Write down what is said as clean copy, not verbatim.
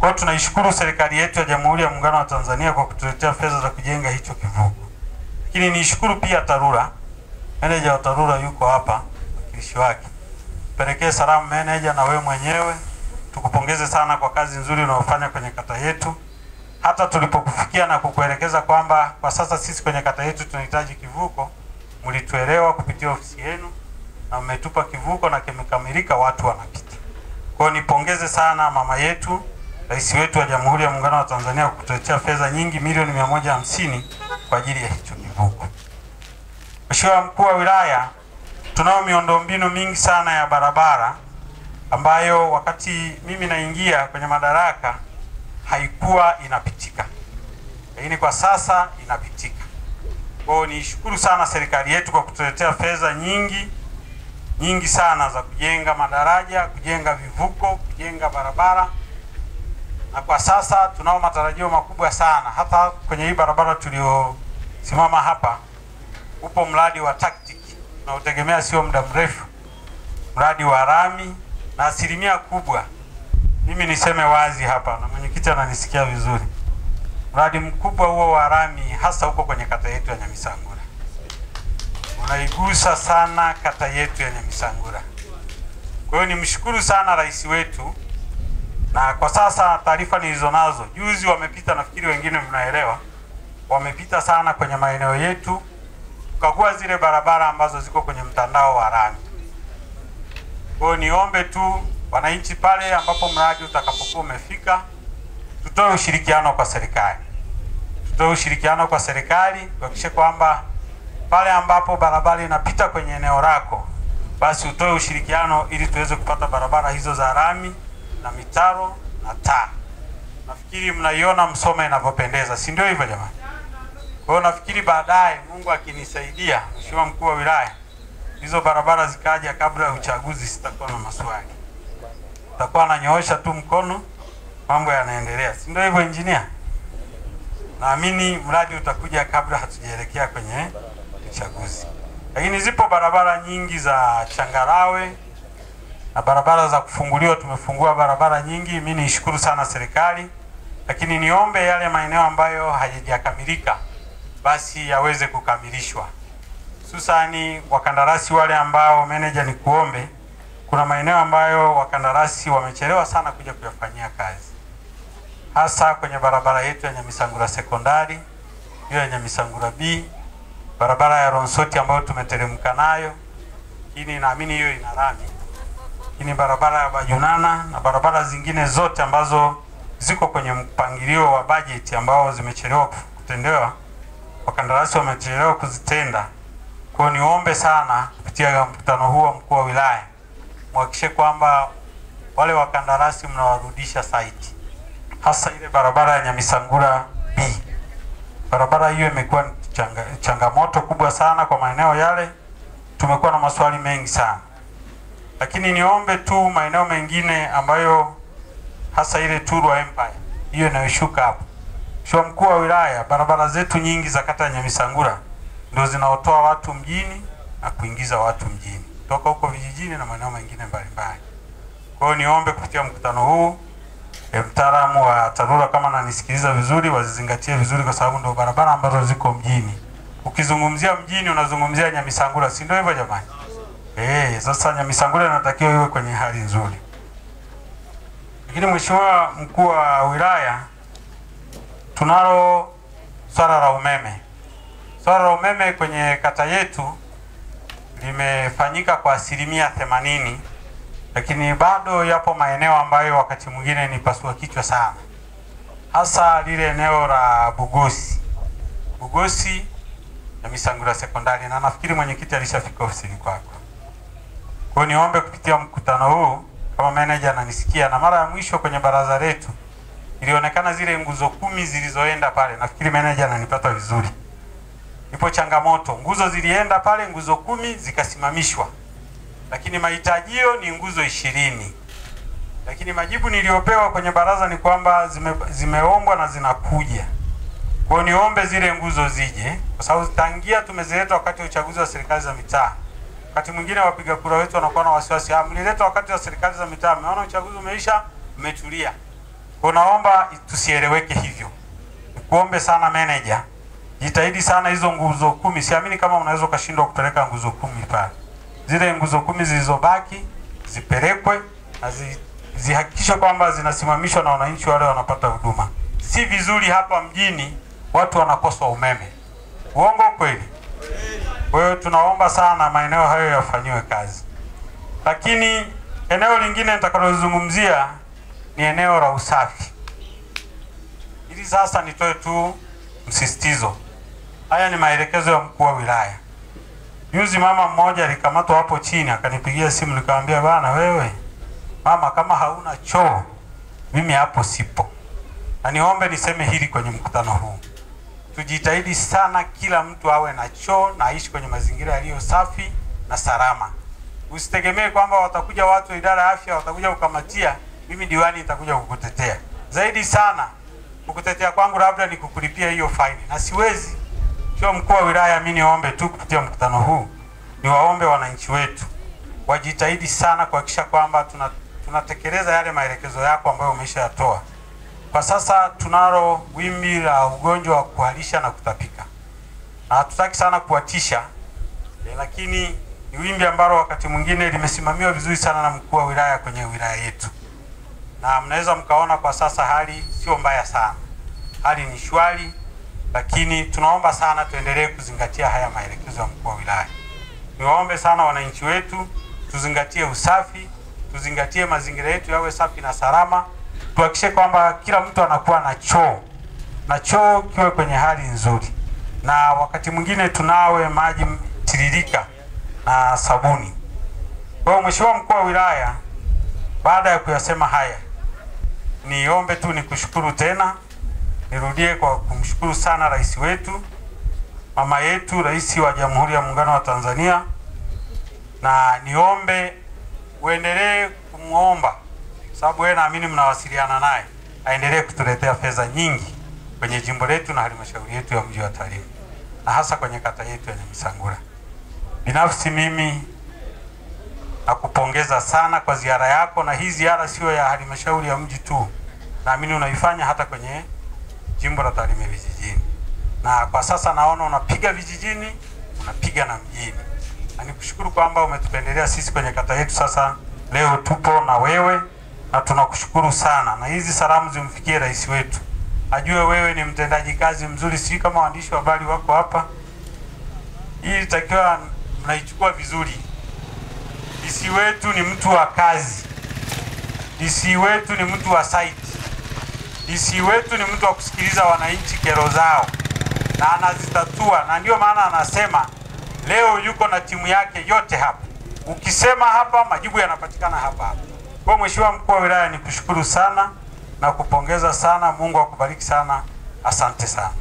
Kwa tunaishukuru serikali yetu ya Jamhuri ya Muungano wa Tanzania kwa kutuletea fedha za kujenga hicho kivuko. Lakini niishukuru pia TARURA. Meneja wa TARURA yuko hapa, wakilishi wake. Pelekee salamu meneja na wewe mwenyewe. Tukupongeze sana kwa kazi nzuri unayofanya kwenye kata yetu. Hata tulipokufikia na kukuelekeza kwamba kwa sasa sisi kwenye kata yetu tunahitaji kivuko, mlituelewa kupitia ofisi yenu na mmetupa kivuko na kimekamilika, watu wanapita. Kwa hiyo nipongeze sana mama yetu, Rais wetu wa Jamhuri ya Muungano wa Tanzania kutuletea fedha nyingi milioni 150 kwa ajili ya hicho kivuko. Mheshimiwa Mkuu wa Wilaya, tunao miundombinu mingi sana ya barabara ambayo wakati mimi naingia kwenye madaraka haikuwa inapitika. Lakini kwa sasa inapitika. Kwa hiyo nishukuru sana serikali yetu kwa kutuletea fedha nyingi sana za kujenga madaraja, kujenga vivuko, kujenga barabara. Na kwa sasa tunao matarajio makubwa sana. Hata kwenye hii barabara tuliosimama hapa upo mradi wa TACTIC na utegemea sio muda mrefu, mradi wa rami, na asilimia kubwa, mimi niseme wazi hapa na mwenyekiti ananisikia vizuri, mradi mkubwa huo wa rami hasa huko kwenye kata yetu ya Nyamisangura. Unaigusa sana kata yetu ya Nyamisangura. Kwa hiyo nimshukuru sana rais wetu, na kwa sasa taarifa nilizonazo, juzi wamepita, nafikiri wengine mnaelewa, wamepita sana kwenye maeneo yetu kukagua zile barabara ambazo ziko kwenye mtandao wa rami. Kwa hiyo niombe tu wananchi pale ambapo mradi utakapokuwa umefika, tutoe ushirikiano kwa serikali. Tutoe ushirikiano kwa serikali kuhakikisha kwamba pale ambapo barabara inapita kwenye eneo lako, basi utoe ushirikiano ili tuweze kupata barabara hizo za rami na mitaro na taa. Nafikiri mnaiona Msoma inavyopendeza, si ndio hivyo jamani? Kwa hiyo nafikiri baadaye Mungu akinisaidia, Mheshimiwa Mkuu wa Wilaya, hizo barabara zikaja kabla ya uchaguzi, sitakuwa na maswali. Tutakuwa nanyoosha tu mkono, mambo yanaendelea. Si ndio hivyo engineer? Naamini mradi utakuja kabla hatujaelekea kwenye uchaguzi. Lakini zipo barabara nyingi za changarawe na barabara za kufunguliwa, tumefungua barabara nyingi. Mimi nishukuru sana serikali, lakini niombe yale maeneo ambayo hayajakamilika basi yaweze kukamilishwa. Hususani wakandarasi wale ambao meneja ni kuombe, kuna maeneo ambayo wakandarasi wamechelewa sana kuja kuyafanyia kazi. Hasa kwenye barabara yetu ya Nyamisangura Sekondari, hiyo ya Nyamisangura B, barabara ya Ronsoti ambayo tumeteremka nayo, lakini naamini hiyo ina rami. Lakini barabara ya Bajunana na barabara zingine zote ambazo ziko kwenye mpangilio wa bajeti ambao zimechelewa kutendewa, wakandarasi wamechelewa kuzitenda. Kwa niombe sana kupitia mkutano huo Mkuu wa Wilaya, muhakikishe kwamba wale wakandarasi mnawarudisha site. Hasa ile barabara ya Nyamisangura B. Barabara hiyo imekuwa changamoto kubwa sana kwa maeneo yale. Tumekuwa na maswali mengi sana. Lakini niombe tu maeneo mengine ambayo hasa ile Turwa Empire, hiyo inayoshuka hapo. Mheshimiwa Mkuu wa Wilaya, barabara zetu nyingi za kata ya Nyamisangura ndio zinaotoa watu mjini na kuingiza watu mjini toka huko vijijini na maeneo mengine mbalimbali. Kwa hiyo niombe kupitia mkutano huu mtaalamu wa TARURA kama ananisikiliza vizuri, wazizingatie vizuri, kwa sababu ndio barabara ambazo ziko mjini. Ukizungumzia mjini unazungumzia Nyamisangura, si ndio hivyo jamani? Sasa Nyamisangura inatakiwa iwe kwenye hali nzuri. Lakini Mheshimiwa Mkuu wa Wilaya, tunalo swala la umeme. Swala la umeme kwenye kata yetu limefanyika kwa 80%, lakini bado yapo maeneo ambayo wakati mwingine ni pasua kichwa sana. Hasa lile eneo la Bugosi na Misangura Sekondari, na nafikiri mwenyekiti alishafika ofisini kwako. Kwa hiyo niombe kupitia mkutano huu, kama manager ananisikia, na mara ya mwisho kwenye baraza letu ilionekana zile nguzo 10 zilizoenda pale, nafikiri manager ananipata vizuri. Ipo changamoto, nguzo zilienda pale, nguzo 10 zikasimamishwa, lakini mahitajio ni nguzo 20. Lakini majibu niliopewa kwenye baraza ni kwamba zimeombwa na zinakuja. Kwa hiyo niombe zile nguzo zije, kwa sababu tangia tumezileta wakati wa uchaguzi wa serikali za mitaa. Wakati mwingine wapiga kura wetu wanakuwa na wasiwasi, mlileta wakati wa serikali za mitaa, mmeona uchaguzi umeisha, mmetulia. Naomba tusieleweke hivyo. Kuombe sana manager, jitahidi sana hizo nguzo 10. Siamini kama unaweza kushindwa kupeleka nguzo 10 pale. Zile nguzo 10 zilizobaki zipelekwe na zihakikishe kwamba zinasimamishwa na wananchi wale wanapata huduma. Si vizuri hapa mjini watu wanakosa umeme. Uongo kweli? Kwa hiyo tunaomba sana maeneo hayo yafanywe kazi. Lakini eneo lingine nitakalozungumzia ni eneo la usafi. Ili sasa nitoe tu msisitizo. Haya ni maelekezo ya mkuu wa wilaya. Juzi mama mmoja alikamatwa hapo chini, akanipigia simu, nikamwambia bana, wewe mama, kama hauna choo mimi hapo sipo. Na niombe niseme hili kwenye mkutano huu. Tujitahidi sana kila mtu awe na choo na aishi kwenye mazingira yaliyo safi na salama. Usitegemee kwamba watakuja watu wa idara ya afya watakuja kukamatia, mimi diwani nitakuja kukutetea. Zaidi sana kukutetea kwangu labda ni kukulipia hiyo faini. Na siwezi. Sio mkuu wa wilaya, mimi niombe tu kupitia mkutano huu, niwaombe wananchi wetu wajitahidi sana kuhakikisha kwamba tunatekeleza yale maelekezo yako ambayo umeshayatoa. Kwa sasa tunalo wimbi la ugonjwa wa kuharisha na kutapika. Na hatutaki sana kuwatisha, lakini ni wimbi ambalo wakati mwingine limesimamiwa vizuri sana na mkuu wa wilaya kwenye wilaya yetu. Na mnaweza mkaona kwa sasa hali sio mbaya sana. Hali ni shwari, lakini tunaomba sana tuendelee kuzingatia haya maelekezo ya mkuu wa wilaya. Niwaombe sana wananchi wetu tuzingatie usafi, tuzingatie mazingira yetu yawe safi na salama. Tuhakikishe kwamba kila mtu anakuwa na choo. Na choo kiwe kwenye hali nzuri. Na wakati mwingine tunawe maji tiririka na sabuni. Kwa hiyo Mheshimiwa mkuu wa wilaya, baada ya kuyasema haya, niombe tu nikushukuru tena. Nirudie kwa kumshukuru sana rais wetu, mama yetu, rais wa Jamhuri ya Muungano wa Tanzania. Na niombe uendelee kumuomba, sababu wewe naamini mnawasiliana naye, aendelee kutuletea fedha nyingi kwenye jimbo letu na halmashauri yetu ya mji wa Tarime, na hasa kwenye kata yetu ya Nyamisangura. Binafsi mimi nakupongeza sana kwa ziara yako, na hii ziara sio ya halmashauri ya mji tu. Naamini unaifanya hata kwenye jimbo la Tarime vijijini. Na kwa sasa naona unapiga vijijini, unapiga na mjini. Na nikushukuru kwamba umetupendelea sisi kwenye kata yetu. Sasa leo tupo na wewe na tunakushukuru sana. Na hizi salamu zimfikie rais wetu. Ajue wewe ni mtendaji kazi mzuri, si kama waandishi wa habari wako hapa. Hii itakiwa mnaichukua vizuri. DC wetu ni mtu wa kazi. DC wetu ni mtu wa site. DC wetu ni mtu wa kusikiliza wananchi kero zao na anazitatua, na ndio maana anasema leo yuko na timu yake yote hapa. Ukisema hapa majibu yanapatikana hapa hapa. Kwa Mheshimiwa mkuu wa wilaya, nikushukuru sana na kupongeza sana. Mungu akubariki sana. Asante sana.